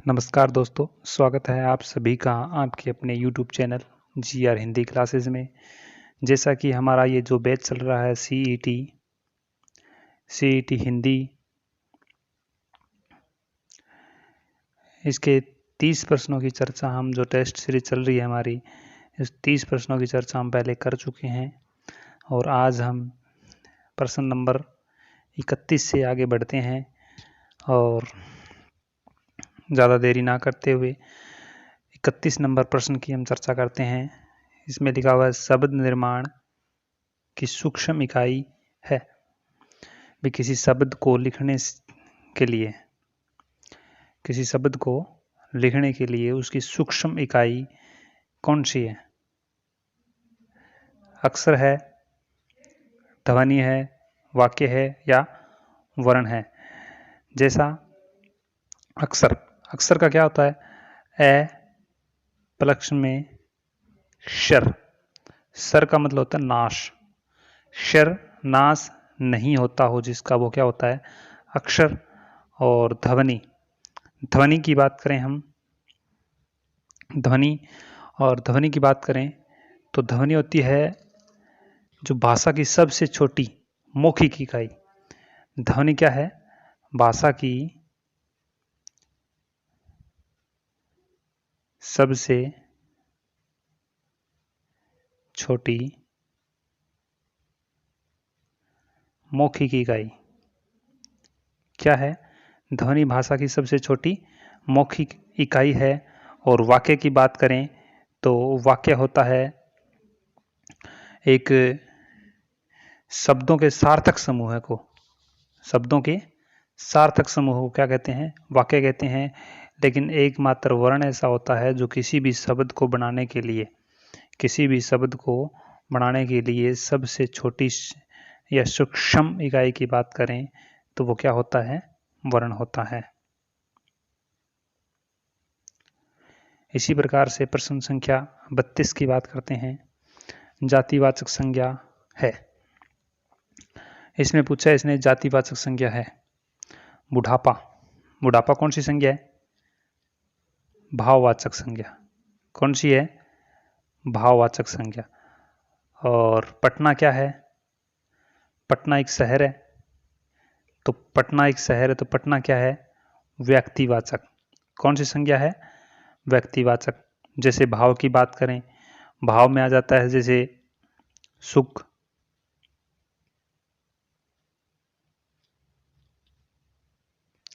नमस्कार दोस्तों, स्वागत है आप सभी का आपके अपने YouTube channel GR Hindi classes में। जैसा कि हमारा ये जो बैच चल रहा है CET हिंदी, इसके 30 प्रश्नों की चर्चा हम जो टेस्ट सीरीज चल रही है हमारी, इस 30 प्रश्नों की चर्चा हम पहले कर चुके हैं और आज हम प्रश्न नंबर 31 से आगे बढ़ते हैं और ज़्यादा देरी ना करते हुए 31 नंबर प्रश्न की हम चर्चा करते हैं। इसमें लिखा हुआ है शब्द निर्माण की सूक्ष्म इकाई है। भी किसी शब्द को लिखने के लिए उसकी सूक्ष्म इकाई कौन सी है? अक्षर है, ध्वनि है, वाक्य है या वर्ण है। जैसा अक्षर का क्या होता है? ए प्लस में शर, सर का मतलब होता है नाश। शर नाश नहीं होता हो जिसका, वो क्या होता है? अक्षर। और ध्वनि की बात करें हम, ध्वनि की बात करें तो ध्वनि होती है जो भाषा की सबसे छोटी मौखिक इकाई। ध्वनि क्या है? भाषा की सबसे छोटी मौखिक इकाई क्या है? ध्वनि भाषा की सबसे छोटी मौखिक इकाई है। और वाक्य की बात करें तो वाक्य होता है एक शब्दों के सार्थक समूह को क्या कहते हैं? वाक्य कहते हैं। लेकिन एकमात्र वर्ण ऐसा होता है जो किसी भी शब्द को बनाने के लिए सबसे छोटी या सूक्ष्म इकाई की बात करें तो वो क्या होता है? वर्ण होता है। इसी प्रकार से प्रश्न संख्या 32 की बात करते हैं। जातिवाचक संज्ञा है। इसमें पूछा है इसने जातिवाचक संज्ञा है। बुढ़ापा कौन सी संज्ञा है? भाववाचक संज्ञा। कौन सी है? भाववाचक संज्ञा। और पटना क्या है? पटना एक शहर है। तो पटना क्या है? व्यक्तिवाचक। कौन सी संज्ञा है? व्यक्तिवाचक। जैसे भाव की बात करें, भाव में आ जाता है जैसे सुख,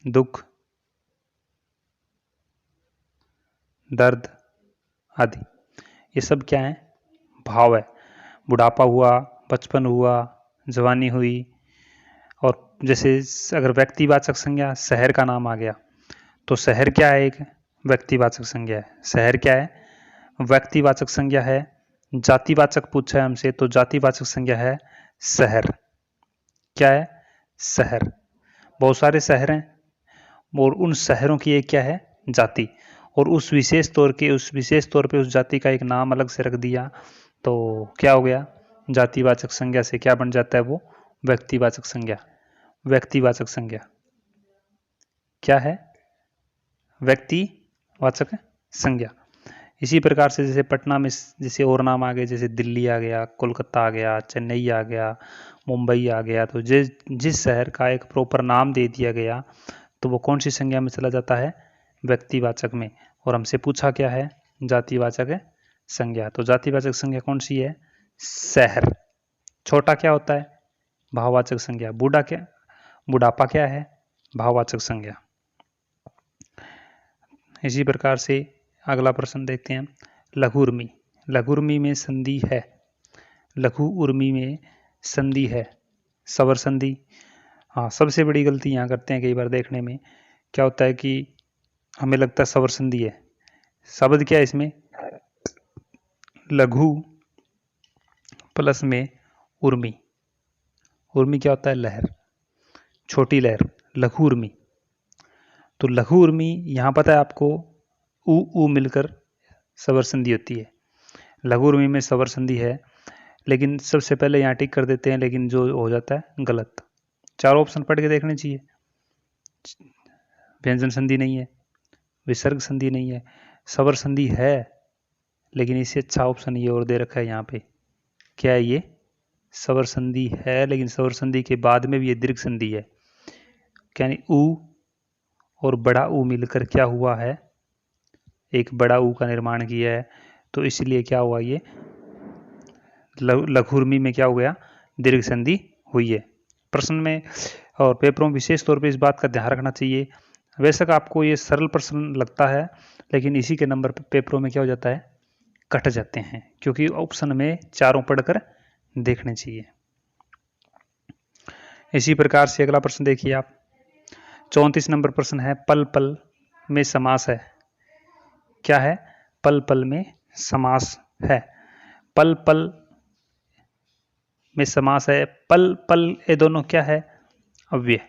दुख, दर्द आदि। ये सब क्या है? भाव है। बुढ़ापा हुआ, बचपन हुआ, जवानी हुई। और जैसे अगर व्यक्तिवाचक संज्ञा, शहर का नाम आ गया तो शहर क्या है? एक व्यक्तिवाचक संज्ञा है। शहर क्या है? व्यक्तिवाचक संज्ञा है। जातिवाचक पूछा है हमसे तो जातिवाचक संज्ञा है शहर। क्या है? शहर। बहुत सारे शहर हैं और उन शहरों की एक क्या है? जाति। और उस विशेष तौर पे उस जाति का एक नाम अलग से रख दिया तो क्या हो गया? जातिवाचक संज्ञा से क्या बन जाता है? वो व्यक्तिवाचक संज्ञा क्या है? व्यक्तिवाचक संज्ञा। इसी प्रकार से जैसे पटना में जैसे और नाम आ गए, जैसे दिल्ली आ गया, कोलकाता आ गया, चेन्नई आ गया, मुंबई आ गया। तो जिस शहर का एक प्रॉपर नाम दे दिया गया तो वो कौन सी संज्ञा में चला जाता है? व्यक्तिवाचक में। और हमसे पूछा क्या है? जातिवाचक संज्ञा। तो जातिवाचक संज्ञा कौन सी है? शहर। छोटा क्या होता है? भाववाचक संज्ञा। बुढ़ापा क्या है? भाववाचक संज्ञा। इसी प्रकार से अगला प्रश्न देखते हैं। लघु उर्मी में संधि है। लघु उर्मी में संधि है। स्वर संधि। हाँ, सबसे बड़ी गलती यहाँ करते हैं कई बार देखने में। क्या होता है कि हमें लगता है स्वर संधि है। शब्द क्या है इसमें? लघु प्लस में उर्मी। उर्मी क्या होता है? लहर, छोटी लहर, लघु उर्मी। तो लघु उर्मी यहाँ पता है आपको, ऊ मिलकर स्वर संधि होती है। लघु उर्मी में स्वर संधि है, लेकिन सबसे पहले यहाँ टिक कर देते हैं, लेकिन जो हो जाता है गलत। चारों ऑप्शन पढ़ के देखने चाहिए। व्यंजन संधि नहीं है, विसर्ग संधि नहीं है। स्वर संधि है, लेकिन इससे अच्छा ऑप्शन ये और दे रखा है यहाँ पे। क्या है ये? स्वर संधि है, लेकिन स्वर संधि के बाद में भी ये दीर्घ संधि है। यानी ऊ और बड़ा ऊ मिलकर क्या हुआ है? एक बड़ा ऊ का निर्माण किया है। तो इसलिए क्या हुआ, ये लघुर्मी में क्या हो गया? दीर्घ संधि हुई है। प्रश्न में और पेपरों में विशेष तौर पे इस बात का ध्यान रखना चाहिए। बेशक आपको ये सरल प्रश्न लगता है, लेकिन इसी के नंबर पेपरों में क्या हो जाता है? कट जाते हैं, क्योंकि ऑप्शन में चारों पढ़कर देखने चाहिए। इसी प्रकार से अगला प्रश्न देखिए आप। 34 नंबर प्रश्न है, पल पल में समास है। क्या है? पल पल में समास है। पल पल में समास है। पल पल ये दोनों क्या है? अव्यय।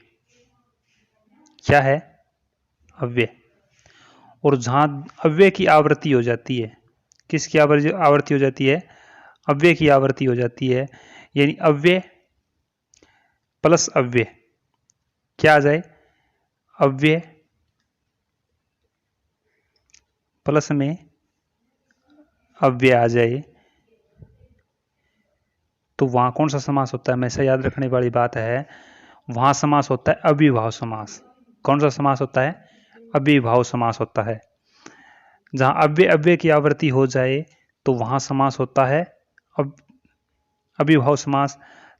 क्या है? अव्यय। और जहां अव्यय की आवृत्ति हो जाती है, किसकी आवृत्ति हो जाती है? अव्यय की आवृत्ति हो जाती है। यानी अव्यय प्लस अव्यय क्या आ जाए? अव्यय प्लस में अव्यय आ जाए, तो वहां कौन सा समास होता है? हमेशा याद रखने वाली बात है, वहां समास होता है अविभाव समास। कौन सा समास होता है? अविभाव समास होता है। जहां अव्यय अव्यय की आवृत्ति हो जाए तो वहां समास होता है अविभाव समास।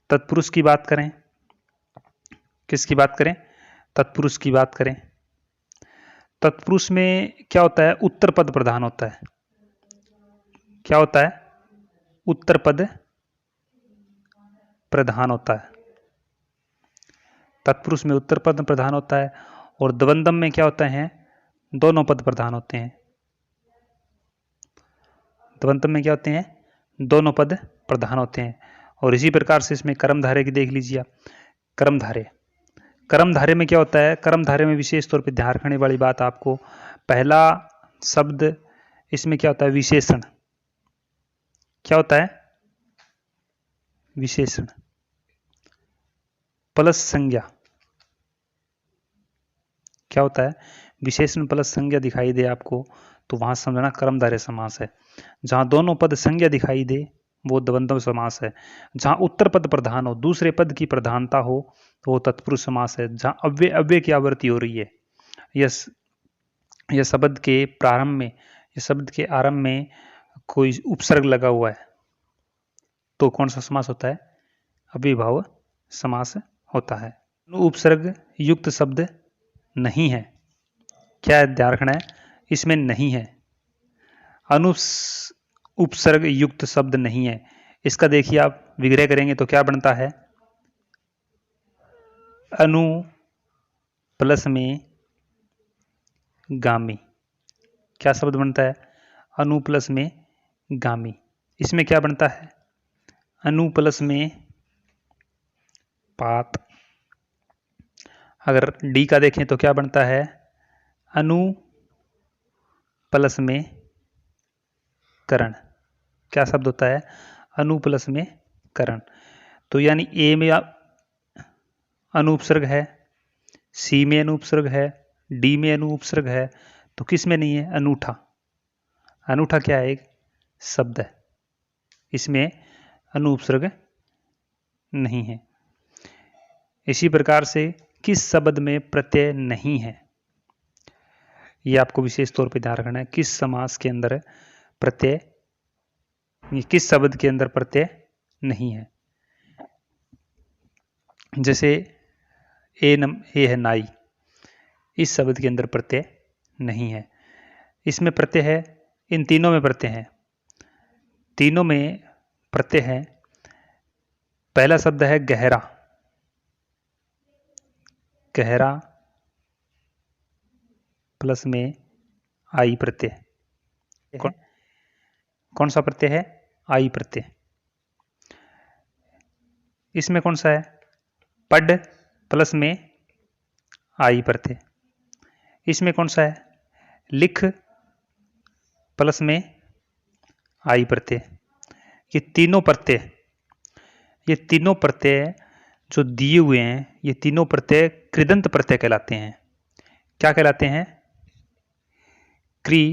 तत्पुरुष की बात करें, किसकी बात करें? तत्पुरुष की बात करें। तत्पुरुष में क्या होता है? उत्तर पद प्रधान होता है। क्या होता है? उत्तर पद प्रधान होता है। तत्पुरुष में उत्तर पद प्रधान होता है। और द्वंद्व में क्या होता है? दोनों पद प्रधान होते हैं। द्वंद्व में क्या होते हैं? दोनों पद प्रधान होते हैं। और इसी प्रकार से इसमें कर्मधारय की देख लीजिए आप। कर्मधारय, कर्मधारय में क्या होता है? कर्मधारय में विशेष तौर पे ध्यान रखने वाली बात आपको, पहला शब्द इसमें क्या होता है? विशेषण। क्या होता है? विशेषण प्लस संज्ञा। क्या होता है? विशेषण प्लस संज्ञा दिखाई दे आपको, तो वहां समझना कर्मधारय समास है। जहां दोनों पद संज्ञा दिखाई दे वो द्वंद्व समास है। जहां उत्तर पद प्रधान हो, दूसरे पद की प्रधानता हो, तो वो तत्पुरुष समास है। जहां अव्यय अव्यय की आवृत्ति हो रही है, यह शब्द के प्रारंभ में, यह शब्द के आरंभ में कोई उपसर्ग लगा हुआ है, तो कौन सा समास होता है? अविभाव समास होता है। उपसर्ग युक्त शब्द नहीं है। क्या ध्यान रखना है? इसमें नहीं है। उपसर्ग युक्त शब्द नहीं है। इसका देखिए आप विग्रह करेंगे तो क्या बनता है? अनु प्लस में गामी। क्या शब्द बनता है? अनु प्लस में गामी। इसमें क्या बनता है? अनु प्लस में पात। अगर डी का देखें तो क्या बनता है? अनु प्लस में करण। क्या शब्द होता है? अनु प्लस में करण। तो यानी ए में अनुपसर्ग है, सी में अनुपसर्ग है, डी में अनुपसर्ग है, तो किस में नहीं है? अनूठा। अनूठा क्या है? एक शब्द है, इसमें अनुपसर्ग नहीं है। इसी प्रकार से किस शब्द में प्रत्यय नहीं है, ये आपको विशेष तौर पे ध्यान रखना है। किस समास के अंदर प्रत्यय, किस शब्द के अंदर प्रत्यय नहीं है। जैसे ए है नाई, इस शब्द के अंदर प्रत्यय नहीं है। इसमें प्रत्यय है, इन तीनों में प्रत्यय है। तीनों में प्रत्यय है। पहला शब्द है गहरा। गहरा प्लस में आई प्रत्यय। कौन सा प्रत्यय है? आई प्रत्यय। इसमें कौन सा है? पड प्लस में आई प्रत्यय। इसमें कौन सा है? लिख प्लस में आई प्रत्यय। ये तीनों प्रत्यय जो दिए हुए हैं, ये तीनों प्रत्यय कृदंत प्रत्यय कहलाते हैं। क्या कहलाते हैं? क्री,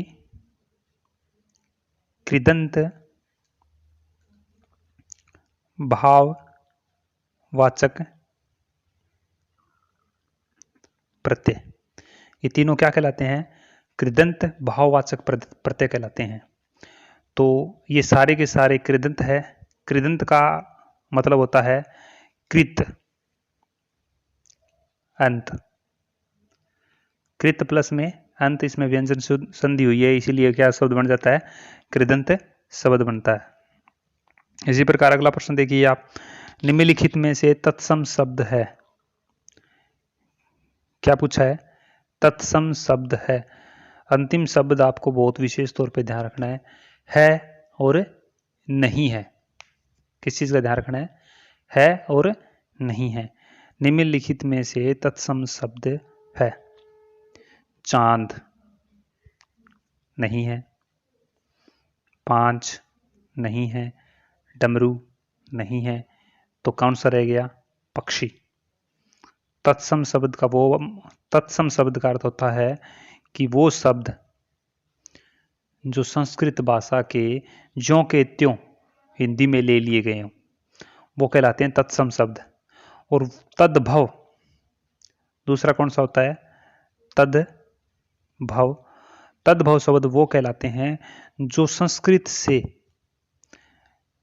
कृदंत, भाववाचक प्रत्यय। ये तीनों क्या कहलाते हैं? कृदंत भाववाचक प्रत्यय कहलाते हैं। तो ये सारे के सारे कृदंत है। कृदंत का मतलब होता है कृत अंत, कृत प्लस में अंत, इसमें व्यंजन संधि हुई है, इसीलिए क्या शब्द बन जाता है? कृदंत शब्द बनता है। इसी प्रकार अगला प्रश्न देखिए आप, निम्नलिखित में से तत्सम शब्द है। क्या पूछा है? तत्सम शब्द है। अंतिम शब्द आपको बहुत विशेष तौर पे ध्यान रखना है और नहीं है। किस चीज का ध्यान रखना है और नहीं है। निम्नलिखित में से तत्सम शब्द है। चांद नहीं है, 5 नहीं है, डमरू नहीं है, तो कौन सा रह गया? पक्षी। तत्सम शब्द का अर्थ होता है कि वो शब्द जो संस्कृत भाषा के ज्यों के त्यों हिंदी में ले लिए गए हों, वो कहलाते हैं तत्सम शब्द। और तद्भव दूसरा कौन सा होता है? तद्भव। तद्भव शब्द वो कहलाते हैं जो संस्कृत से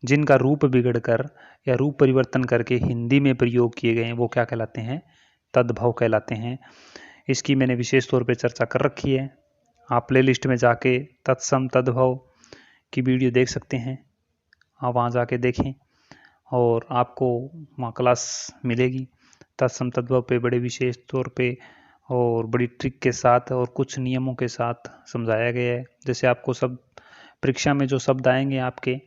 जिनका रूप बिगड़कर या रूप परिवर्तन करके हिंदी में प्रयोग किए गए हैं, वो क्या कहलाते हैं? तद्भव कहलाते हैं। इसकी मैंने विशेष तौर पे चर्चा कर रखी है। आप प्ले लिस्ट में जाके तत्सम तद्भव की वीडियो देख सकते हैं, आप वहाँ जाके देखें और आपको वहाँ क्लास मिलेगी। तत्सम तद्भव पे बड़े विशेष तौर पे और बड़ी ट्रिक के साथ और कुछ नियमों के साथ समझाया गया है। जैसे आपको सब परीक्षा में जो शब्द आएंगे आपके,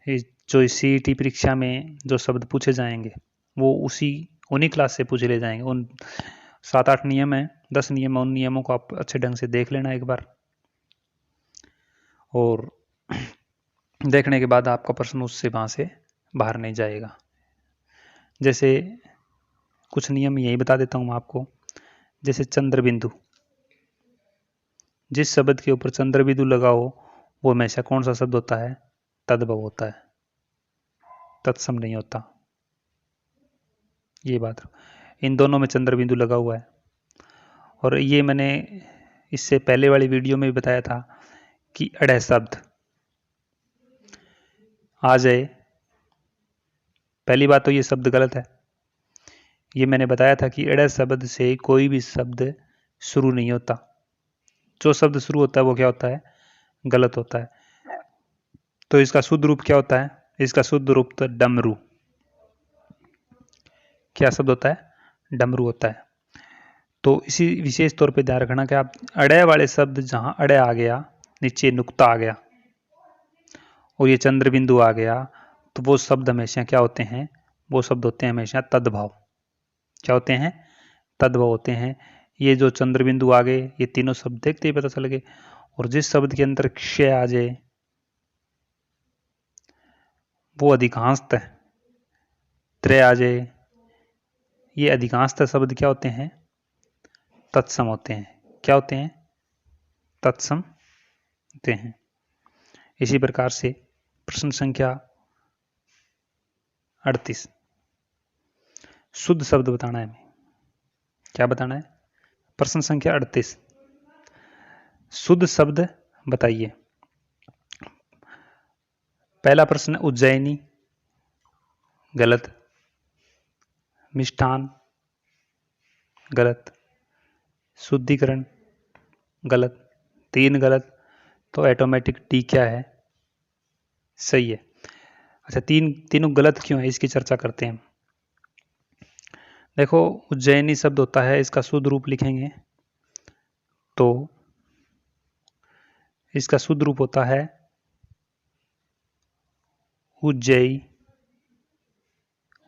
जो CET परीक्षा में जो शब्द पूछे जाएंगे, वो उन्हीं क्लास से पूछे ले जाएंगे। उन 7-8 नियम हैं, 10 नियम, उन नियमों को आप अच्छे ढंग से देख लेना एक बार, और देखने के बाद आपका प्रश्न उससे वहाँ से बाहर नहीं जाएगा। जैसे कुछ नियम यही बता देता हूँ आपको। जैसे चंद्र बिंदु, जिस शब्द के ऊपर चंद्र बिंदु लगा हो वो हमेशा कौन सा शब्द होता है? तद्भव होता है, तत्सम नहीं होता। ये बात, इन दोनों में चंद्र बिंदु लगा हुआ है। और ये मैंने इससे पहले वाली वीडियो में भी बताया था कि अड़े शब्द आ जाए, पहली बात तो ये शब्द गलत है। ये मैंने बताया था कि अड़े शब्द से कोई भी शब्द शुरू नहीं होता। जो शब्द शुरू होता है वो क्या होता है? गलत होता है। तो इसका शुद्ध रूप क्या होता है? इसका शुद्ध रूप तो डमरू। क्या शब्द होता है? डमरू होता है। तो इसी विशेष तौर पे ध्यान रखना कि आप अड़े वाले शब्द, जहां अड़े आ गया, नीचे नुक्ता आ गया और ये चंद्र बिंदु आ गया, तो वो शब्द हमेशा क्या होते हैं? वो शब्द होते हैं हमेशा तद्भव। क्या होते हैं? तद्भव होते हैं। ये जो चंद्र बिंदु आ गए, ये तीनों शब्द देखते ही पता चल गए। और जिस शब्द के अंदर क्षय आ जाए वो अधिकांशतः, त्रय आ जाए, ये अधिकांशतः शब्द क्या होते हैं? तत्सम होते हैं। क्या होते हैं? तत्सम होते हैं। इसी प्रकार से प्रश्न संख्या 38, शुद्ध शब्द बताना है हमें। क्या बताना है? प्रश्न संख्या 38, शुद्ध शब्द बताइए। पहला प्रश्न, उज्जैनी गलत, मिष्ठान गलत, शुद्धिकरण गलत, 3 गलत। तो ऑटोमेटिक डी क्या है? सही है। अच्छा, तीनों गलत क्यों है, इसकी चर्चा करते हैं। देखो, उज्जैनी शब्द होता है, इसका शुद्ध रूप लिखेंगे तो इसका शुद्ध रूप होता है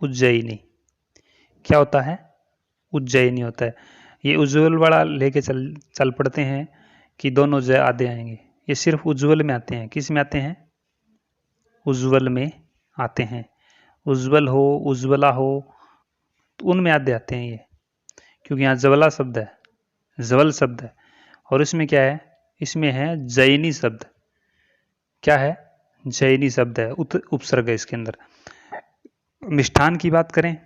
उज्जैनी। क्या होता है? उज्जैनी होता है। ये उज्ज्वल वाला लेके चल पड़ते हैं कि दोनों जय आधे आएंगे। ये सिर्फ उज्ज्वल में आते हैं। किस में आते हैं? उज्ज्वल में आते हैं। उज्ज्वल हो, उज्ज्वला हो, तो उनमें आधे आते हैं ये, क्योंकि यहाँ ज्वला शब्द है, ज्वल शब्द है। और इसमें क्या है? इसमें है जैनी शब्द। क्या है? जैनी शब्द है, उपसर्ग है इसके अंदर। मिष्ठान की बात करें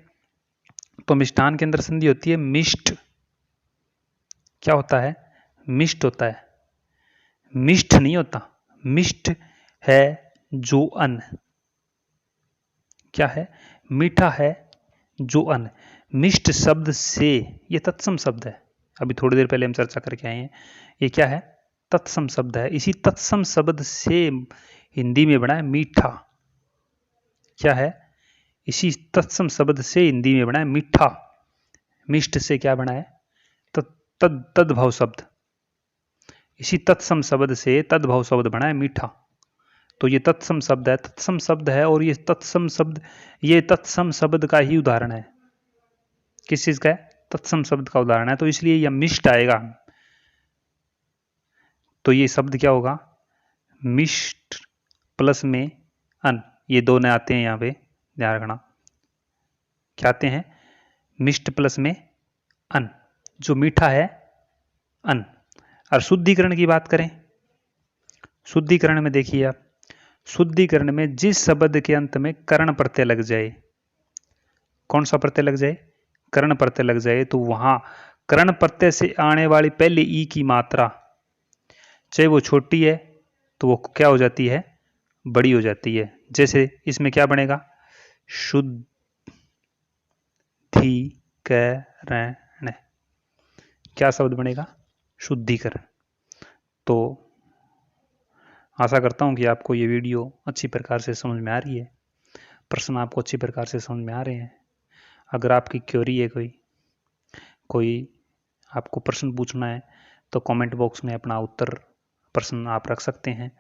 तो मिष्ठान के अंदर संधि होती है मिष्ट। क्या होता है? मिष्ट होता है, मिष्ट नहीं होता। मिष्ट है जो अन्न। क्या है? मीठा है जो अन्न। मिष्ट शब्द से, ये तत्सम शब्द है, अभी थोड़ी देर पहले हम चर्चा करके आए हैं। ये क्या है? तत्सम शब्द है। इसी तत्सम शब्द से हिंदी में बना है मीठा। क्या है? इसी तत्सम शब्द से हिंदी में बना है मीठा। मिष्ट से क्या बना है? तद्भव शब्द। इसी तत्सम शब्द से तद्भव शब्द बना है मीठा। तो ये तत्सम शब्द है, तत्सम शब्द है, और ये तत्सम शब्द का ही उदाहरण है। किस चीज का है? तत्सम शब्द का उदाहरण है, तो इसलिए यह मिष्ट आएगा। तो ये शब्द क्या होगा? मिष्ट प्लस में अन, ये दोनों आते हैं यहां पे, ध्यान रखना। क्या आते हैं? मिष्ट प्लस में अन, जो मीठा है अन। और शुद्धिकरण की बात करें, शुद्धिकरण में देखिए आप, शुद्धिकरण में जिस शब्द के अंत में कर्ण प्रत्यय लग जाए, कौन सा प्रत्यय लग जाए? कर्ण प्रत्यय लग जाए, तो वहां कर्ण प्रत्यय से आने वाली पहले ई की मात्रा, चाहे वो छोटी है तो वो क्या हो जाती है? बड़ी हो जाती है। जैसे इसमें क्या बनेगा? शुद्धिकरण। क्या शब्द बनेगा? शुद्धिकरण। तो आशा करता हूं कि आपको ये वीडियो अच्छी प्रकार से समझ में आ रही है, प्रश्न आपको अच्छी प्रकार से समझ में आ रहे हैं। अगर आपकी क्वेरी है, कोई आपको प्रश्न पूछना है, तो कमेंट बॉक्स में अपना उत्तर प्रश्न आप रख सकते हैं,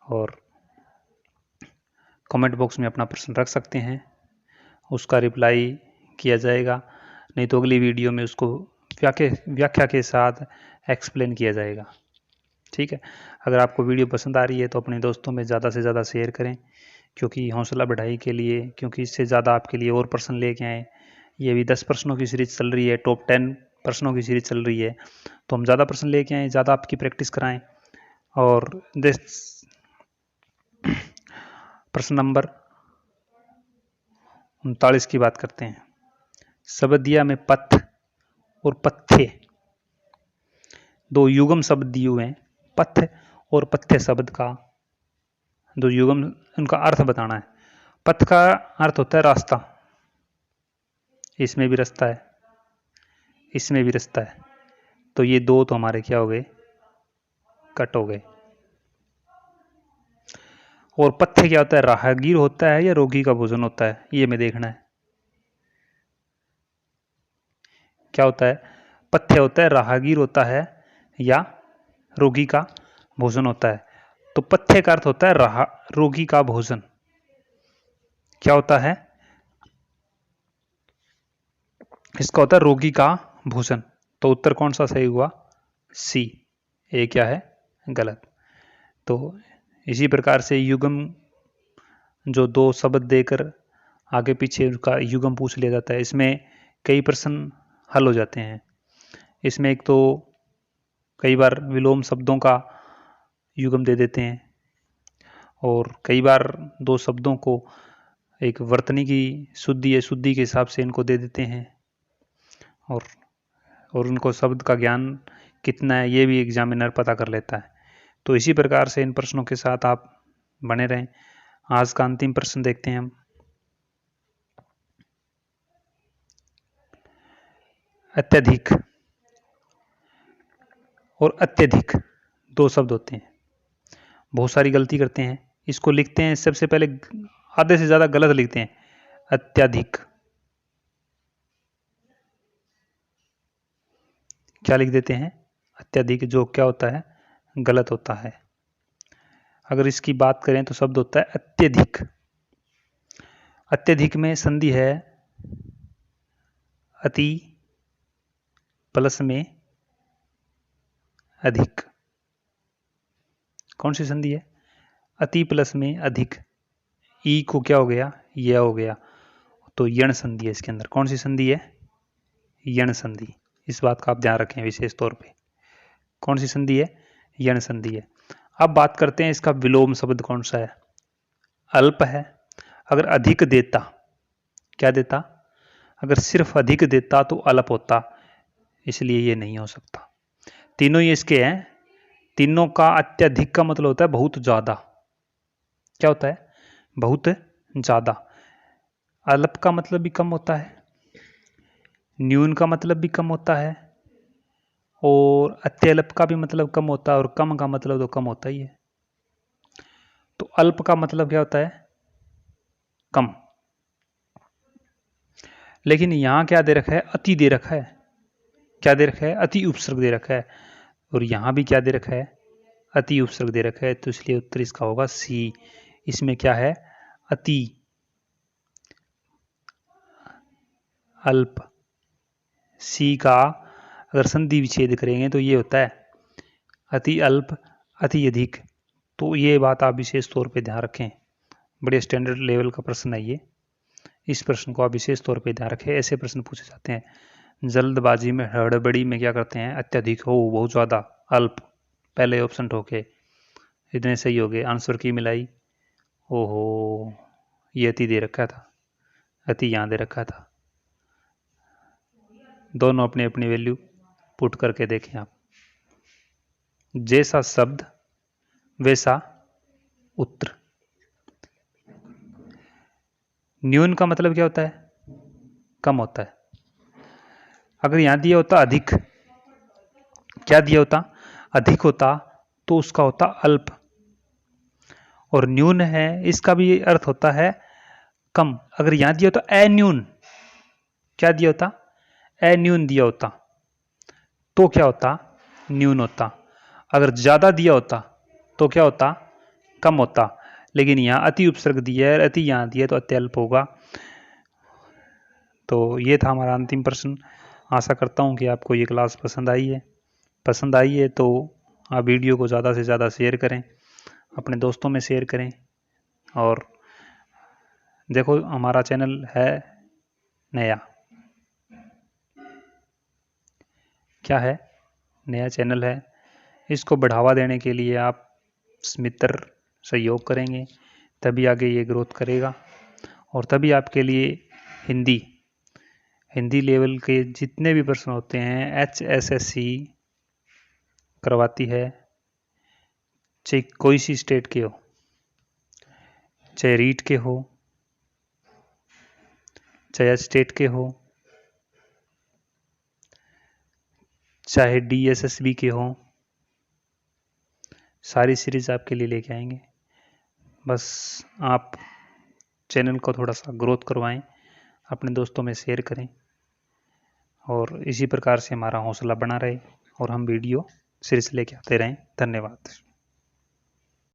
और कमेंट बॉक्स में अपना प्रश्न रख सकते हैं, उसका रिप्लाई किया जाएगा। नहीं तो अगली वीडियो में उसको व्याख्या के साथ एक्सप्लेन किया जाएगा। ठीक है। अगर आपको वीडियो पसंद आ रही है तो अपने दोस्तों में ज़्यादा से ज़्यादा शेयर करें, क्योंकि हौसला बढ़ाई के लिए, क्योंकि इससे ज़्यादा आपके लिए और प्रश्न लेके आए। ये भी 10 प्रश्नों की सीरीज चल रही है, टॉप 10 प्रश्नों की सीरीज चल रही है, तो हम ज़्यादा प्रश्न लेके आए, ज़्यादा आपकी प्रैक्टिस कराएं। और प्रश्न नंबर 39 की बात करते हैं। शब्दिया में पथ और पथ्य, दो युगम शब्द दिए हुए हैं। पथ और पथ्य शब्द का दो युगम, उनका अर्थ बताना है। पथ का अर्थ होता है रास्ता, इसमें भी रास्ता है, इसमें भी रास्ता है, तो ये दो तो हमारे क्या हो गए? कट हो गए। और पथ्य क्या होता है? राहगीर होता है या रोगी का भोजन होता है, ये हमें देखना है। क्या होता है? पथ्य होता है राहगीर होता है या रोगी का भोजन होता है। तो पथ्य का अर्थ होता है रोगी का भोजन। क्या होता है? इसका होता है रोगी का भोजन। तो उत्तर कौन सा सही हुआ? सी। ए क्या है? गलत। तो इसी प्रकार से युगम, जो दो शब्द देकर आगे पीछे उसका युगम पूछ लिया जाता है, इसमें कई प्रश्न हल हो जाते हैं। इसमें एक तो कई बार विलोम शब्दों का युगम दे देते हैं, और कई बार दो शब्दों को एक वर्तनी की शुद्धि है, शुद्धि के हिसाब से इनको दे देते हैं, और उनको शब्द का ज्ञान कितना है ये भी एग्जामिनर पता कर लेता है। तो इसी प्रकार से इन प्रश्नों के साथ आप बने रहें। आज का अंतिम प्रश्न देखते हैं हम। अत्यधिक और अत्यधिक दो शब्द होते हैं, बहुत सारी गलती करते हैं। इसको लिखते हैं, सबसे पहले आधे से ज्यादा गलत लिखते हैं। अत्यधिक क्या लिख देते हैं? अत्यधिक, जो क्या होता है? गलत होता है। अगर इसकी बात करें तो शब्द होता है अत्यधिक। अत्यधिक में संधि है अति प्लस में अधिक। कौन सी संधि है? अति प्लस में अधिक। ई को क्या हो गया? यह हो गया, तो यण संधि है इसके अंदर। कौन सी संधि है? यण संधि। इस बात का आप ध्यान रखें विशेष तौर पे। कौन सी संधि है? यण संधि है। अब बात करते हैं इसका विलोम शब्द कौन सा है? अल्प है। अगर अधिक देता, क्या देता? अगर सिर्फ अधिक देता तो अल्प होता, इसलिए ये नहीं हो सकता। तीनों ये इसके हैं, तीनों का अत्यधिक का मतलब होता है बहुत ज्यादा। क्या होता है? बहुत ज्यादा। अल्प का मतलब भी कम होता है, न्यून का मतलब भी कम होता है, और अत्यल्प का भी मतलब कम होता है, और कम का मतलब तो कम होता ही है। तो अल्प का मतलब क्या होता है? कम। लेकिन यहां क्या दे रखा है? अति दे रखा है। क्या दे रखा है? अति उपसर्ग दे रखा है। और यहां भी क्या दे रखा है? अति उपसर्ग दे रखा है। तो इसलिए उत्तर इसका होगा सी। इसमें क्या है? अति, अल्प। सी का अगर संधि विच्छेद करेंगे तो ये होता है अति अल्प, अति अधिक। तो ये बात आप विशेष तौर पे ध्यान रखें, बड़े स्टैंडर्ड लेवल का प्रश्न है ये। इस प्रश्न को आप विशेष तौर पे ध्यान रखें, ऐसे प्रश्न पूछे जाते हैं। जल्दबाजी में, हड़बड़ी में क्या करते हैं? अत्यधिक हो, बहुत ज्यादा, अल्प, पहले ऑप्शन ठोके, इतने सही हो गए, आंसर की मिलाई, ओहो ये अति दे रखा था, अति यहां दे रखा था। दोनों अपनी अपनी वैल्यू पुट करके देखें आप। जैसा शब्द वैसा उत्तर। न्यून का मतलब क्या होता है? कम होता है। अगर यहां दिया होता अधिक, क्या दिया होता? अधिक होता, तो उसका होता अल्प। और न्यून है, इसका भी अर्थ होता है कम। अगर यहां दिया होता अन्यून, क्या दिया होता? अन्यून दिया होता, तो क्या होता? न्यून होता। अगर ज्यादा दिया होता तो क्या होता? कम होता। लेकिन यहां अति उपसर्ग दिया है, अति यहां दिया तो अत्यल्प होगा। तो ये था हमारा अंतिम प्रश्न। आशा करता हूं कि आपको ये क्लास पसंद आई है। पसंद आई है तो आप वीडियो को ज़्यादा से ज़्यादा शेयर करें, अपने दोस्तों में शेयर करें। और देखो हमारा चैनल है नया, क्या है? नया चैनल है। इसको बढ़ावा देने के लिए आप मित्र सहयोग करेंगे, तभी आगे ये ग्रोथ करेगा। और तभी आपके लिए हिंदी हिंदी लेवल के जितने भी प्रश्न होते हैं HSSC करवाती है, चाहे कोई सी स्टेट के हो, चाहे रीट के हो, चाहे स्टेट के हो, चाहे DSSB के हो, सारी सीरीज आपके लिए लेके आएंगे। बस आप चैनल को थोड़ा सा ग्रोथ करवाएं, अपने दोस्तों में शेयर करें, और इसी प्रकार से हमारा हौसला बना रहे और हम वीडियो सीरीज लेके आते रहें। धन्यवाद।